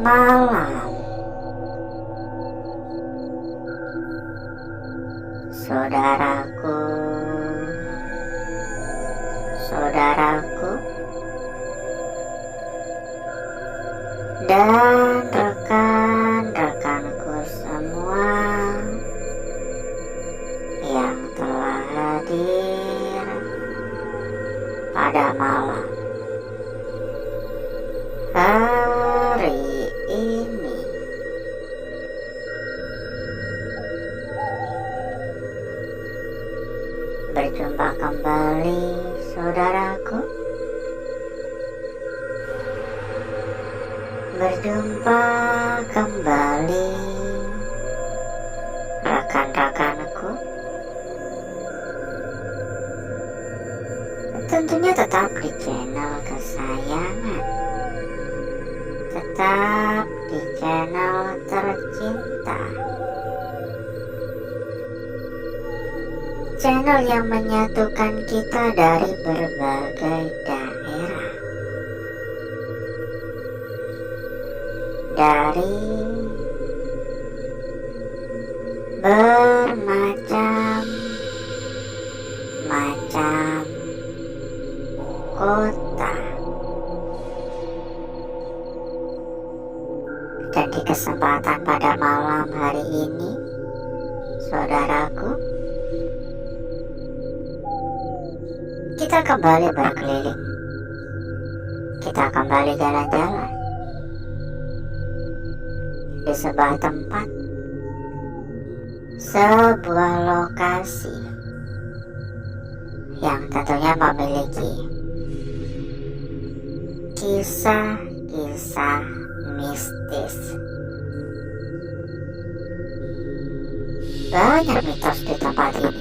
Malam, saudaraku, saudaraku, dan rekan-rekanku semua yang telah hadir pada malam hari ini. Berjumpa kembali, saudaraku. Berjumpa kembali, rekan-rekanku. Tentunya tetap di channel kesayangan, tetap di channel tercinta, channel yang menyatukan kita dari berbagai daerah, dari bermacam-macam kota. Dan di kesempatan pada malam hari ini, saudaraku, kita kembali berkeliling, kita kembali jalan-jalan di sebuah tempat, sebuah lokasi yang tentunya memiliki kisah-kisah mistis. Banyak mitos di tempat ini,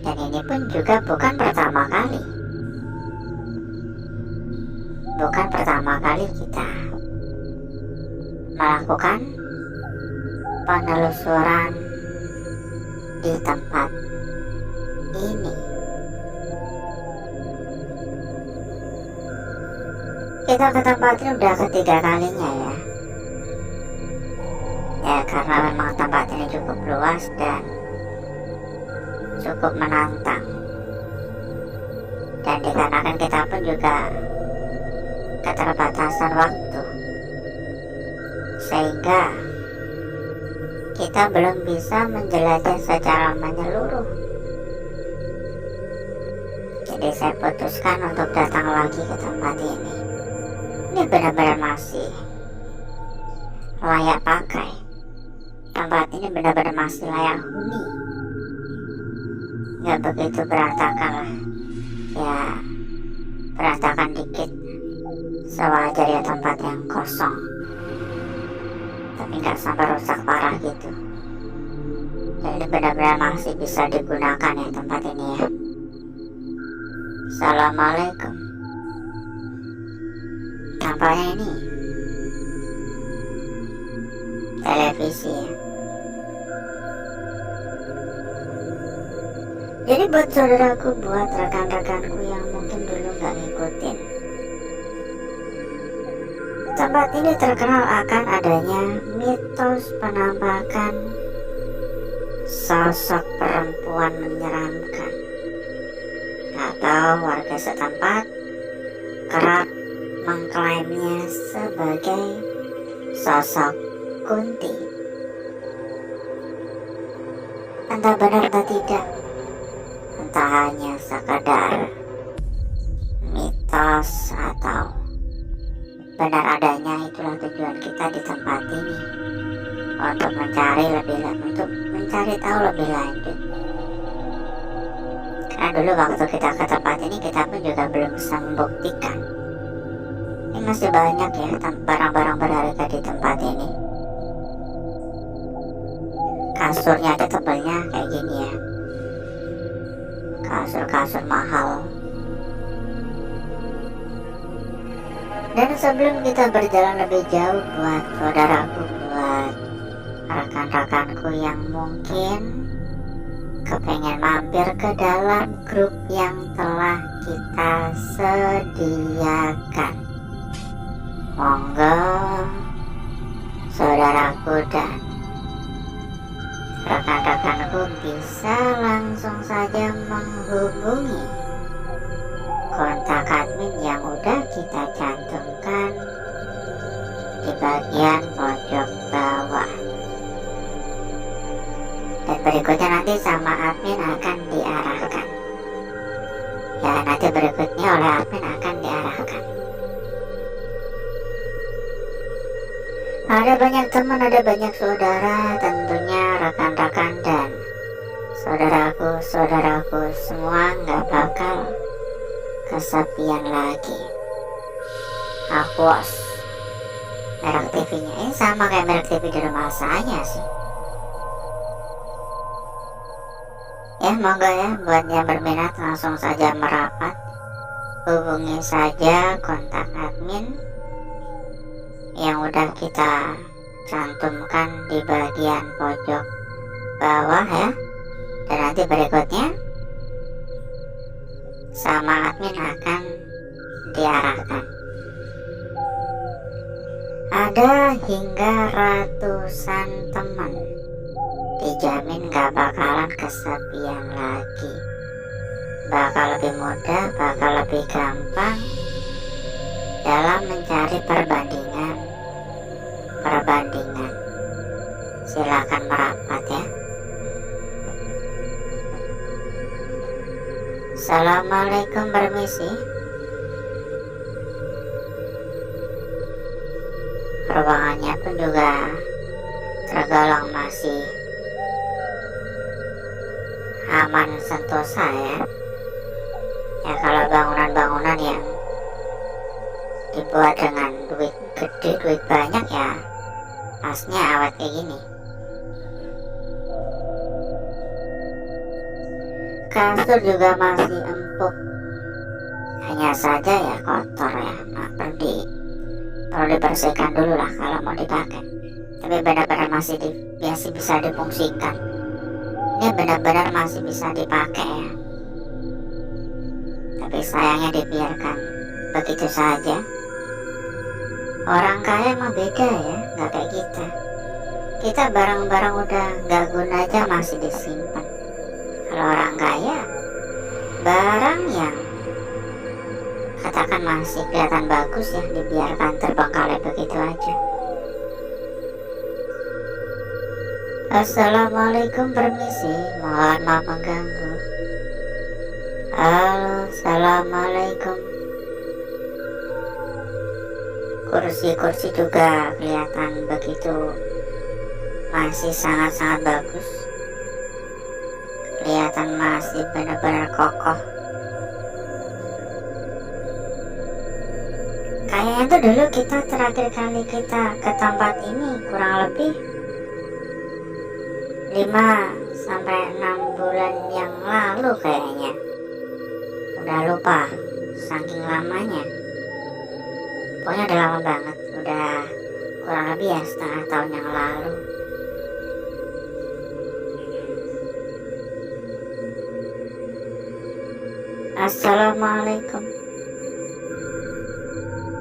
dan ini pun juga bukan pertama kali kita melakukan penelusuran di tempat ini. Kita ke tempat ini udah ketiga kalinya ya, karena memang tempat ini cukup luas dan cukup menantang, dan dikarenakan kita pun juga keterbatasan waktu, sehingga kita belum bisa menjelajah secara menyeluruh. Jadi saya putuskan untuk datang lagi ke tempat ini. Ini benar-benar masih layak pakai. Tempat ini benar-benar masih layak huni. Gak begitu berantakan lah, ya berantakan dikit sewajar ya, tempat yang kosong, tapi gak sampai rusak parah gitu. Jadi benar-benar masih bisa digunakan ya tempat ini ya. Assalamualaikum. Nampaknya ini televisi ya. Jadi buat saudaraku, buat rekan-rekanku yang mungkin dulu gak ngikutin, tempat ini terkenal akan adanya mitos penampakan sosok perempuan menyeramkan, atau warga setempat kerap mengklaimnya sebagai sosok Kunti. Entah benar atau tidak, entah hanya sekadar mitos atau benar adanya, itulah tujuan kita di tempat ini, untuk mencari tahu lebih lanjut. Karena dulu waktu kita ke tempat ini, kita pun juga belum bisa membuktikan. Ini masih banyak ya barang-barang berharga di tempat ini. Kasurnya ada tebelnya kayak gini ya, kasur-kasur mahal. Dan sebelum kita berjalan lebih jauh, buat saudaraku, buat rekan-rekanku yang mungkin kepengen mampir ke dalam grup yang telah kita sediakan, Monggo saudaraku dan rekan-rekanku bisa langsung saja menghubungi kontak admin yang udah kita cantumkan di bagian pojok bawah. Dan berikutnya nanti sama admin akan diarahkan. Ya, nanti berikutnya oleh admin akan diarahkan. Ada banyak teman, ada banyak saudara, tentunya rekan-rekan dan saudaraku semua nggak bakal kesepian lagi. Aquos merek TV-nya ini sama kayak merek TV di rumah saya sih. Ya monggo ya, buat yang berminat langsung saja merapat, hubungi saja kontak admin yang udah kita cantumkan di bagian pojok bawah ya. Dan nanti berikutnya sama admin akan diarahkan. Ada hingga ratusan teman, dijamin gak bakalan kesepian lagi. Bakal lebih mudah, bakal lebih gampang dalam mencari perbandingan. Silakan merapat ya. Assalamualaikum, permisi. Ruangannya pun juga tergolong masih aman sentosa ya. Ya kalau bangunan-bangunan yang dibuat dengan duit gede, duit banyak ya pasnya awet kayak gini. Kasur juga masih empuk, hanya saja ya kotor ya. Nah, perlu dibersihkan dulu lah kalau mau dipakai. Tapi benar-benar masih bisa difungsikan. Ini benar-benar masih bisa dipakai ya. Tapi sayangnya dibiarkan begitu saja. Orang kaya mah beda ya, nggak kayak kita. Kita barang-barang udah nggak guna aja masih disimpan. Kalau orang kaya, barang yang katakan masih kelihatan bagus ya dibiarkan terbengkalai begitu aja. Assalamualaikum, permisi, mohon maaf mengganggu. Halo, assalamualaikum. Kursi-kursi juga kelihatan begitu masih sangat-sangat bagus. Kelihatan masih benar-benar kokoh. Kayaknya tuh dulu kita terakhir kali kita ke tempat ini kurang lebih 5-6 bulan yang lalu kayaknya. Udah lupa saking lamanya. Pokoknya udah lama banget, udah kurang lebih ya setengah tahun yang lalu. Assalamualaikum.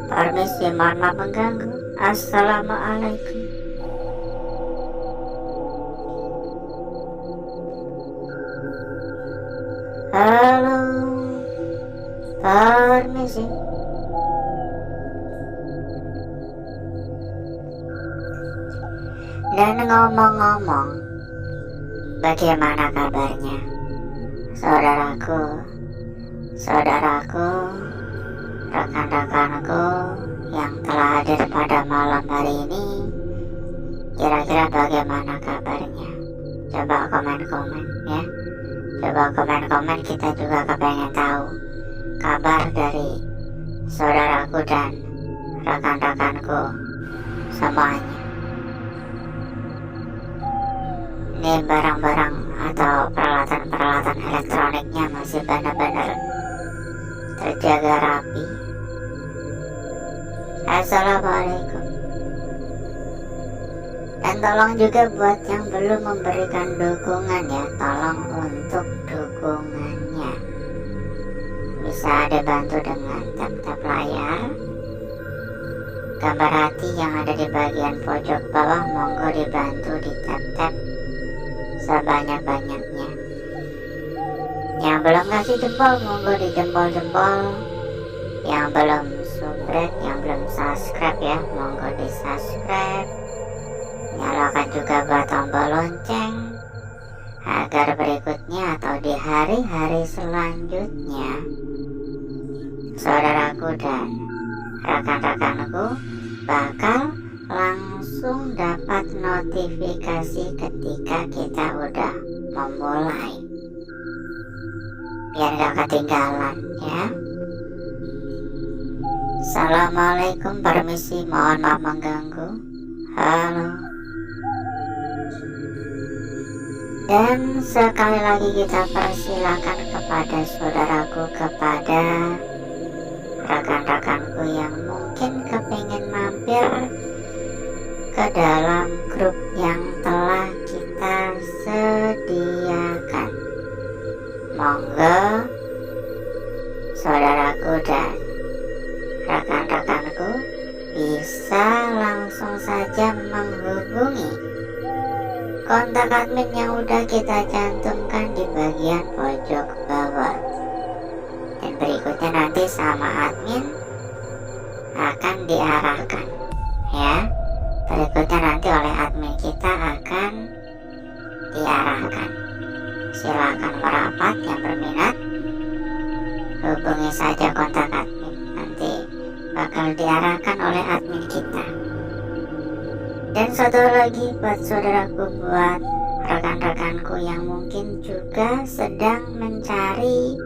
Permisi, mohon maaf mengganggu. Assalamualaikum. Halo, permisi. Dan ngomong-ngomong, bagaimana kabarnya saudaraku, rekan-rekanku yang telah hadir pada malam hari ini? Kira-kira bagaimana kabarnya? Coba komen-komen ya. Coba komen-komen, kita juga kepengen tahu kabar dari saudaraku dan rekan-rekanku semuanya. Ini barang-barang atau peralatan-peralatan elektroniknya masih benar-benar terjaga rapi. Assalamualaikum. Dan tolong juga buat yang belum memberikan dukungan ya, tolong untuk dukungannya bisa dibantu dengan tap-tap layar, Gambar hati yang ada di bagian pojok bawah monggo dibantu di tap-tap sebanyak-banyaknya. Yang belum kasih jempol monggo di jempol-jempol. Yang belum subrek, yang belum subscribe ya monggo di subscribe. Nyalakan juga tombol lonceng agar berikutnya atau di hari-hari selanjutnya saudaraku dan rekan-rekanku bakal langsung dapat notifikasi ketika kita udah memulai, biar gak ketinggalan ya. Assalamualaikum, permisi, mohon maaf mengganggu. Halo. Dan sekali lagi kita persilakan kepada saudaraku, kepada rekan-rekanku yang mungkin kepingin mampir ke dalam grup yang telah kita sediakan. Monggo saudaraku dan rekan-rekanku bisa langsung saja menghubungi kontak admin yang udah kita cantumkan di bagian pojok bawah. Dan berikutnya nanti sama admin akan diarahkan ya. Berikutnya nanti oleh admin kita akan diarahkan. Silakan merapat yang berminat, hubungi saja kontak admin, nanti bakal diarahkan oleh admin kita. Dan satu lagi buat saudaraku, buat rekan-rekanku yang mungkin juga sedang mencari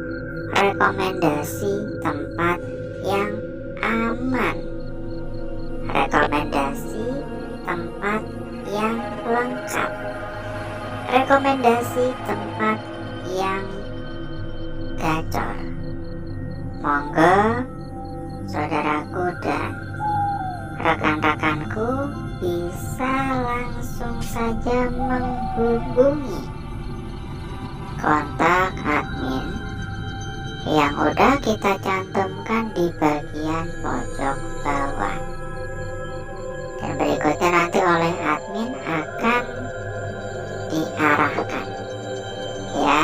rekomendasi tempat yang aman, rekomendasi tempat yang lengkap, rekomendasi tempat yang gacor. Monggo saudaraku dan rekan-rekanku bisa langsung saja menghubungi kontak admin yang udah kita cantumkan di bagian pojok bawah. Dan berikutnya nanti oleh admin akan diarahkan ya.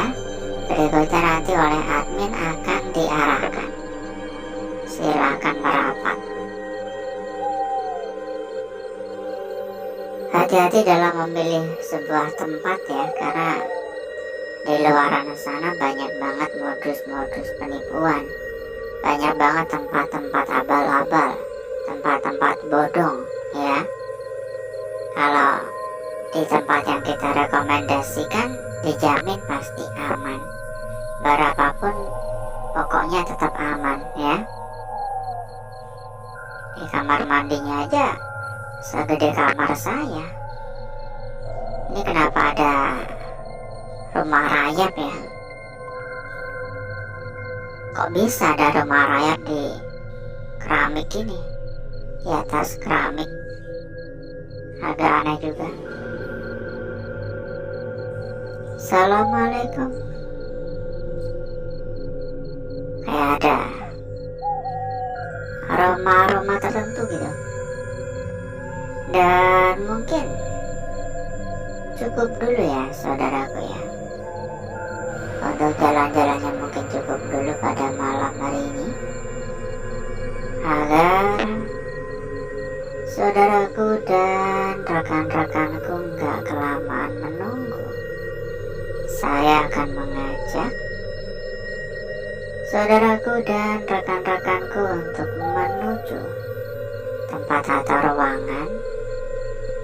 Berikutnya nanti oleh admin akan diarahkan. Silakan merapat. Hati-hati dalam memilih sebuah tempat ya, karena di luar sana banyak banget modus-modus penipuan. Banyak banget tempat-tempat abal-abal, tempat-tempat bodong ya. Kalau di tempat yang kita rekomendasikan dijamin pasti aman. Berapapun pokoknya tetap aman ya. Di kamar mandinya aja segede kamar saya. Ini kenapa ada rumah rayap ya? Kok bisa ada rumah rayap di keramik ini, di atas keramik? Agak aneh juga. Assalamualaikum. Kayak ada aroma-aroma tertentu gitu. Dan mungkin cukup dulu ya saudaraku ya. Untuk jalan-jalannya mungkin cukup dulu pada malam hari ini, agar saudaraku dan rekan-rekanku nggak kelamaan menunggu. Saya akan mengajak saudaraku dan rekan-rekanku untuk menuju tempat atau ruangan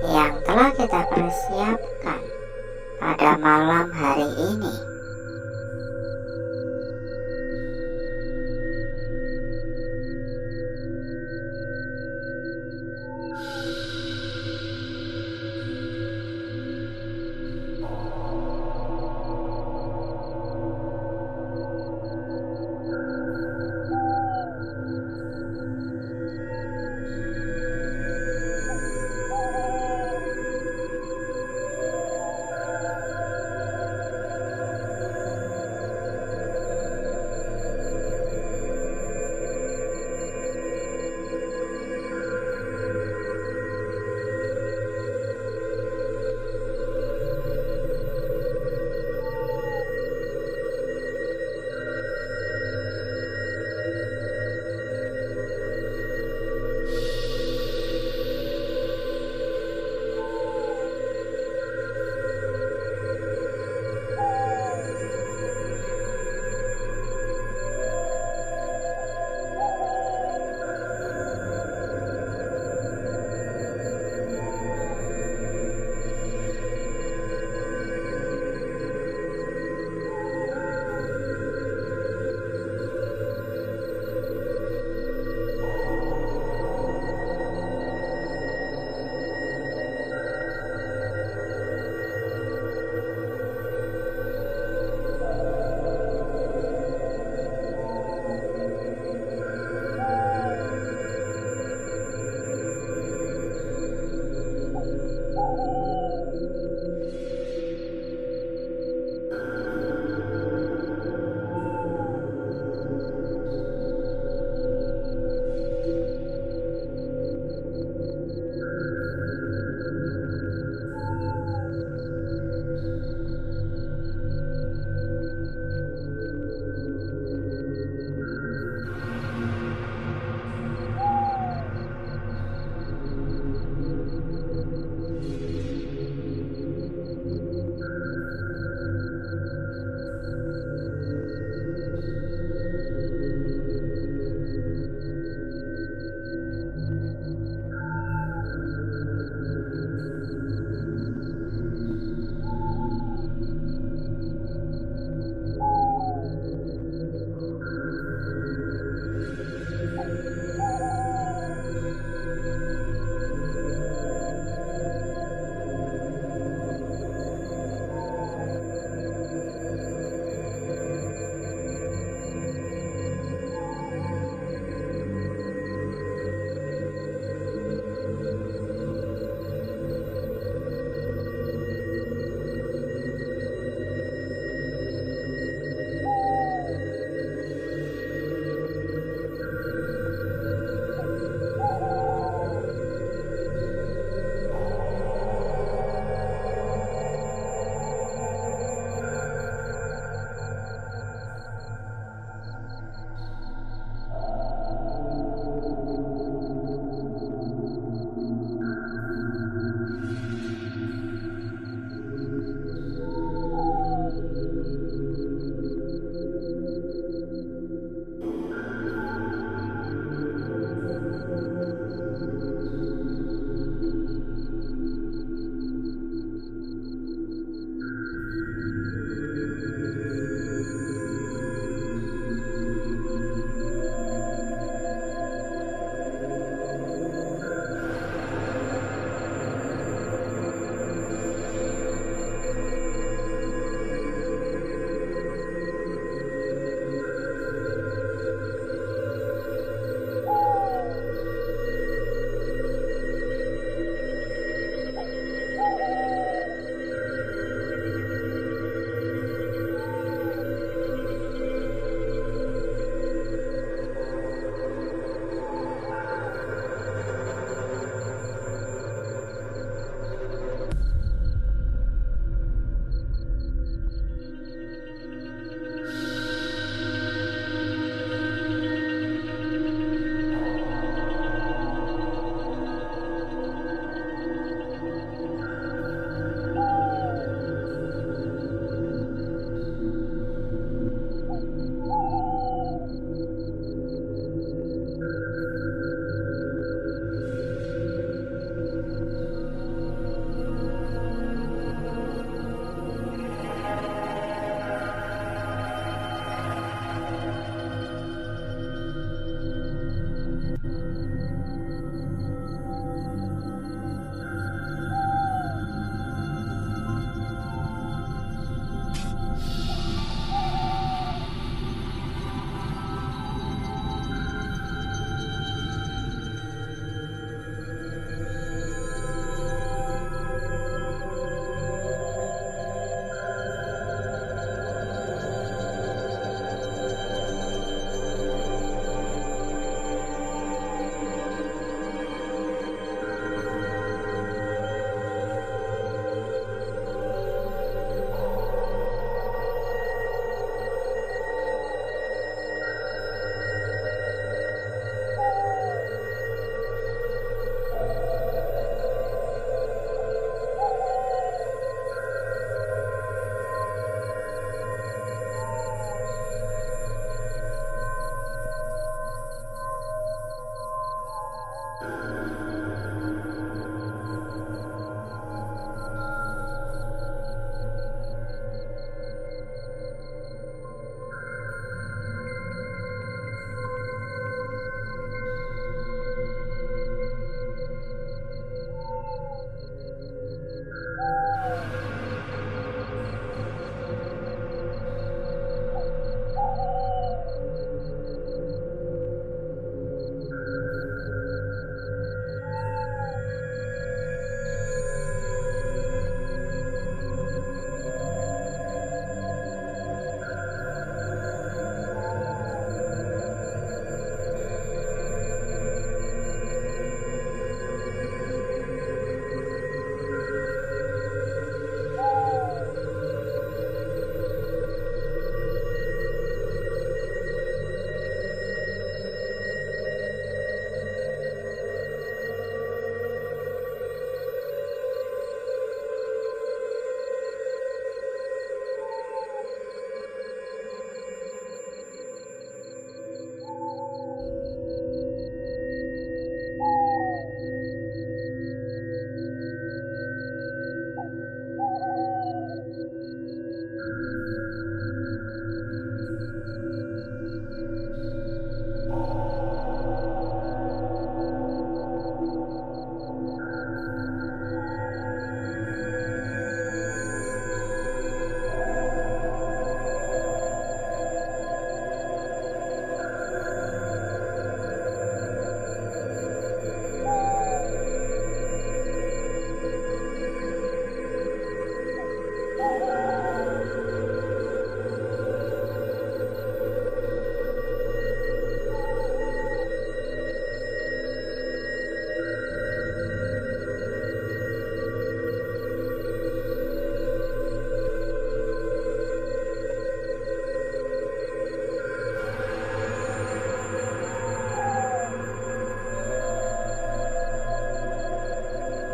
yang telah kita persiapkan pada malam hari ini.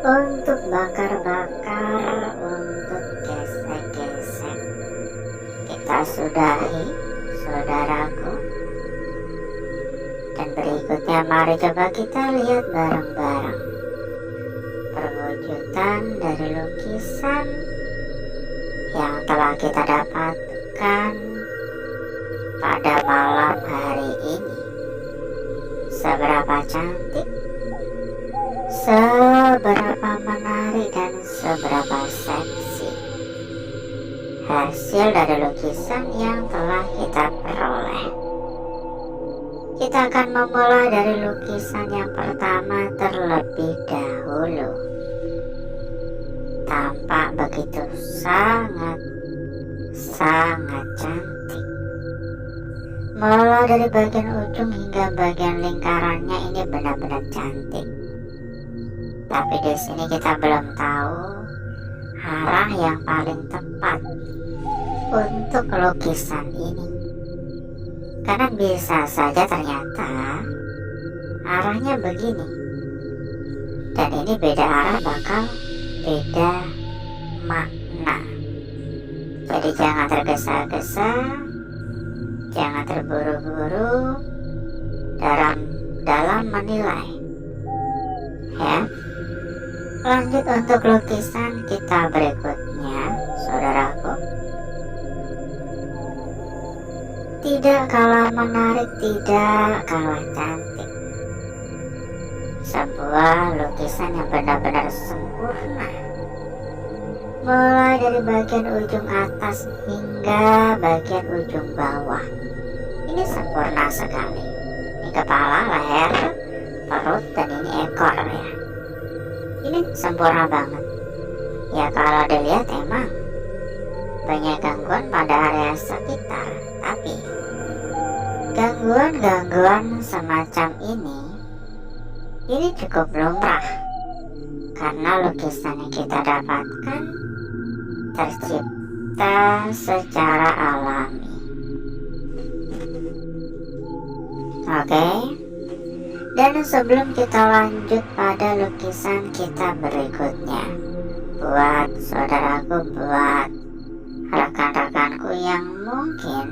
untuk bakar-bakar, untuk gesek-gesek. Kita sudahi, saudaraku. Dan berikutnya mari coba kita lihat bareng-bareng perwujudan dari lukisan yang telah kita dapatkan pada malam hari ini. Seberapa cantik, seberapa menarik, dan seberapa seksi hasil dari lukisan yang telah kita peroleh. Kita akan memulai dari lukisan yang pertama terlebih dahulu. Tampak begitu sangat cantik. Mulai dari bagian ujung hingga bagian lingkarannya ini benar-benar cantik. Tapi di sini kita belum tahu arah yang paling tepat untuk lukisan ini. Karena bisa saja ternyata arahnya begini, dan ini beda arah bakal beda makna. Jadi jangan tergesa-gesa, jangan terburu-buru dalam menilai, ya. Lanjut untuk lukisan kita berikutnya, saudaraku. Tidak kalah menarik, tidak kalah cantik. Sebuah lukisan yang benar-benar sempurna. Mulai dari bagian ujung atas hingga bagian ujung bawah. Ini sempurna sekali. Ini kepala, leher, perut, dan ini ekor, ya. Ini sempurna banget. Ya kalau dilihat emang banyak gangguan pada area sekitar, tapi gangguan-gangguan semacam ini cukup lumrah karena lukisan yang kita dapatkan tercipta secara alami. Oke. Dan sebelum kita lanjut pada lukisan kita berikutnya, buat saudaraku, buat rekan-rekanku yang mungkin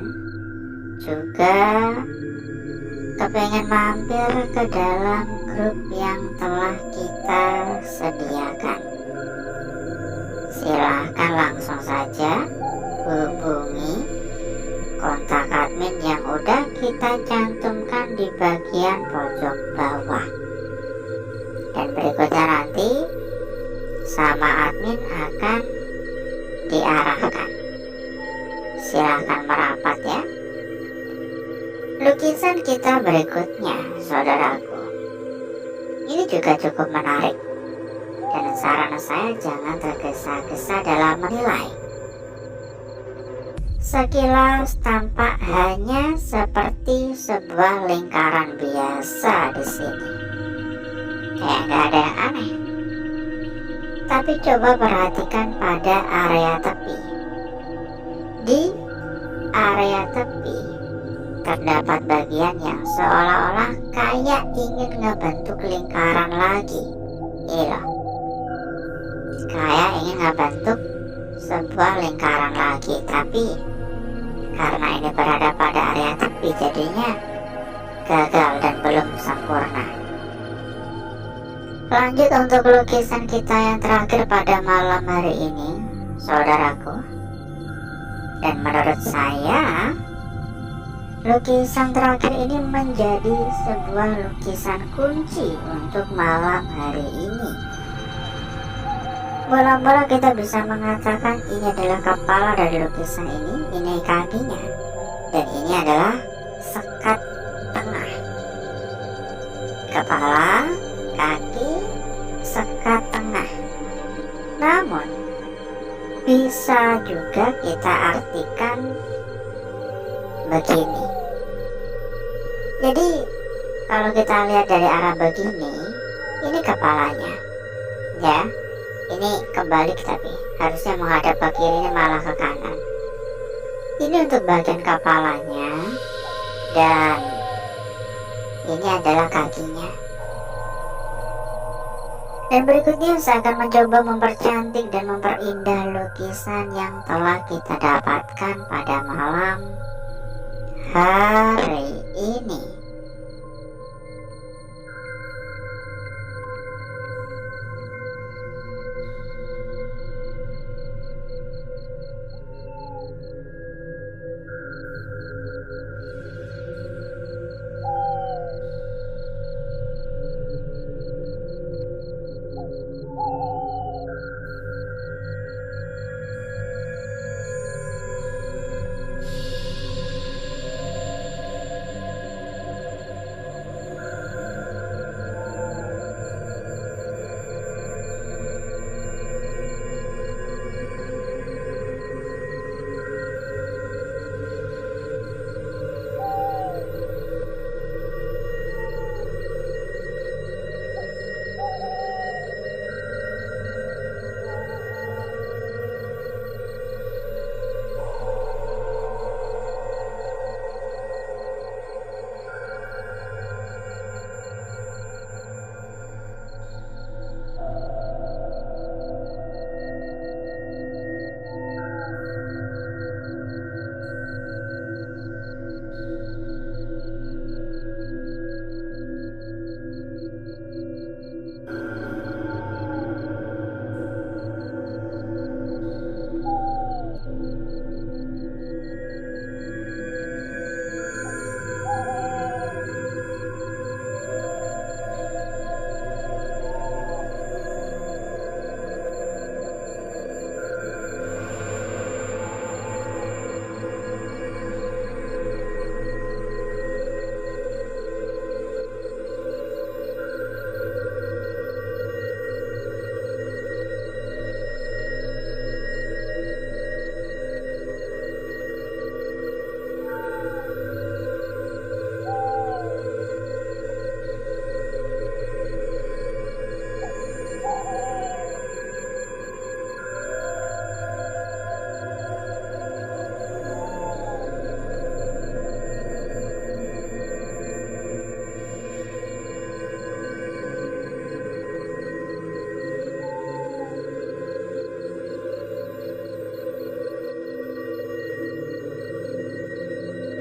juga kepengen mampir ke dalam grup yang telah kita sediakan, silahkan langsung saja hubungi kontak admin yang udah kita cantumkan di bagian pojok bawah. Dan berikutnya nanti sama admin akan diarahkan. Silahkan merapat, ya. Lukisan kita berikutnya, saudaraku, ini juga cukup menarik. Dan saran saya jangan tergesa-gesa dalam menilai. Sekilas tampak hanya seperti sebuah lingkaran biasa di sini. Kayak nggak ada yang aneh. Tapi coba perhatikan pada area tepi. Di area tepi terdapat bagian yang seolah-olah kayak ingin ngebentuk lingkaran lagi. Ini loh, kayak ingin ngebentuk sebuah lingkaran lagi, tapi karena ini berada pada area tepi jadinya gagal dan belum sempurna. Lanjut untuk lukisan kita yang terakhir pada malam hari ini, saudaraku. Dan menurut saya lukisan terakhir ini menjadi sebuah lukisan kunci untuk malam hari ini. Mula-mula kita bisa mengatakan ini adalah kepala dari lukisan ini kakinya, dan ini adalah sekat tengah. Kepala, kaki, sekat tengah. Namun bisa juga kita artikan begini. Jadi kalau kita lihat dari arah begini, ini kepalanya, ya. Ini kebalik, tapi harusnya menghadap ke kiri, ini malah ke kanan. Ini untuk bagian kepalanya, dan ini adalah kakinya. Dan berikutnya saya akan mencoba mempercantik dan memperindah lukisan yang telah kita dapatkan pada malam hari ini.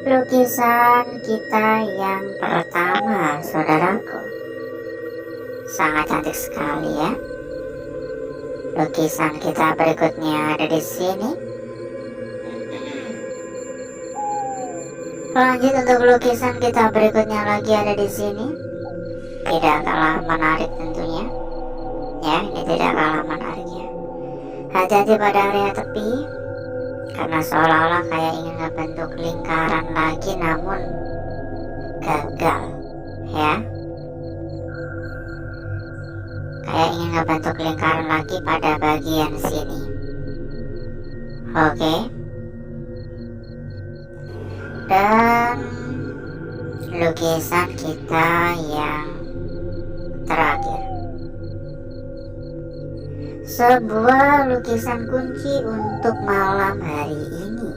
Lukisan kita yang pertama, saudaraku, sangat cantik sekali ya. Lukisan kita berikutnya ada di sini. Lanjut untuk lukisan kita berikutnya lagi ada di sini. Tidak kalah menarik tentunya. Ya, ini tidak kalah menariknya. Hati-hati pada area tepi, karena seolah-olah kayak ingin ngebentuk lingkaran lagi namun gagal ya. Kayak ingin ngebentuk lingkaran lagi pada bagian sini. Oke. Dan lukisan kita yang terakhir, sebuah lukisan kunci untuk malam hari ini.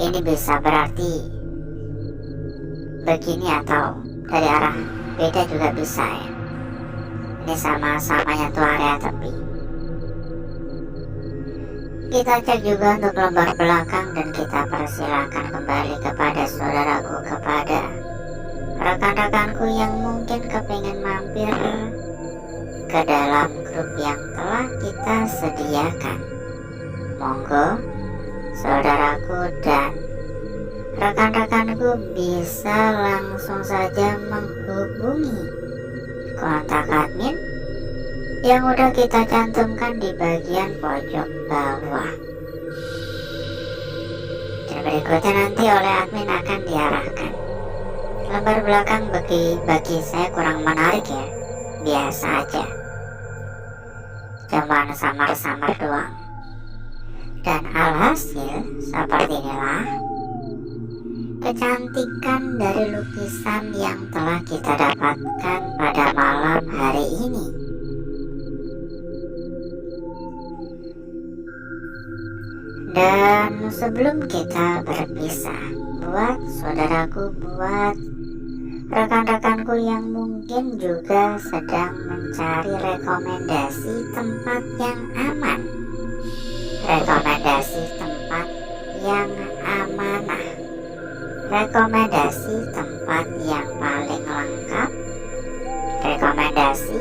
Ini bisa berarti begini atau dari arah beda juga bisa ya. Ini sama-samanya tuh area tepi. Kita cek juga untuk lembar belakang dan kita persilakan kembali kepada saudaraku, kepada rekan-rekanku yang mungkin kepingin mampir ke dalam grup yang telah kita sediakan. Monggo saudaraku dan rekan-rekanku bisa langsung saja menghubungi kontak admin yang udah kita cantumkan di bagian pojok bawah. Dan berikutnya nanti oleh admin akan diarahkan. Lembar belakang bagi saya kurang menarik ya, biasa aja, cuman samar-samar doang. Dan alhasil seperti inilah kecantikan dari lukisan yang telah kita dapatkan pada malam hari ini. Dan sebelum kita berpisah, buat saudaraku, buat rekan-rekanku yang mungkin juga sedang mencari rekomendasi tempat yang aman, rekomendasi tempat yang amanah, rekomendasi tempat yang paling lengkap, rekomendasi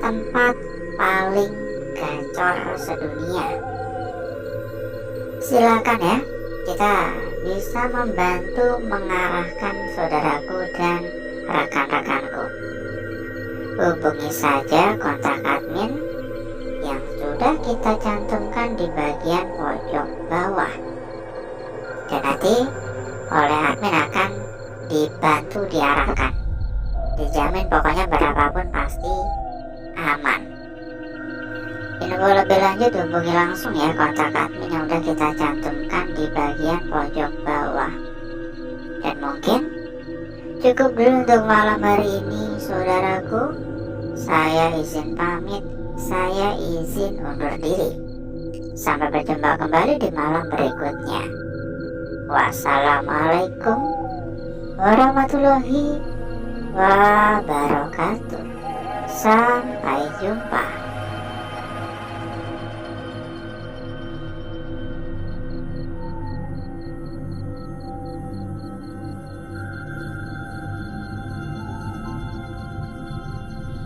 tempat paling gacor sedunia. Silakan ya, kita bisa membantu mengarahkan saudaraku dan rekan-rekanku. Hubungi saja kontak admin yang sudah kita cantumkan di bagian pojok bawah, dan nanti oleh admin akan dibantu diarahkan. Dijamin pokoknya berapapun pasti aman. Info lebih lanjut hubungi langsung ya kontak admin yang udah kita cantumkan di bagian pojok bawah. Dan mungkin cukup dulu untuk malam hari ini saudaraku. Saya izin pamit, saya izin undur diri. Sampai berjumpa kembali di malam berikutnya. Wassalamualaikum warahmatullahi wabarakatuh. Sampai jumpa.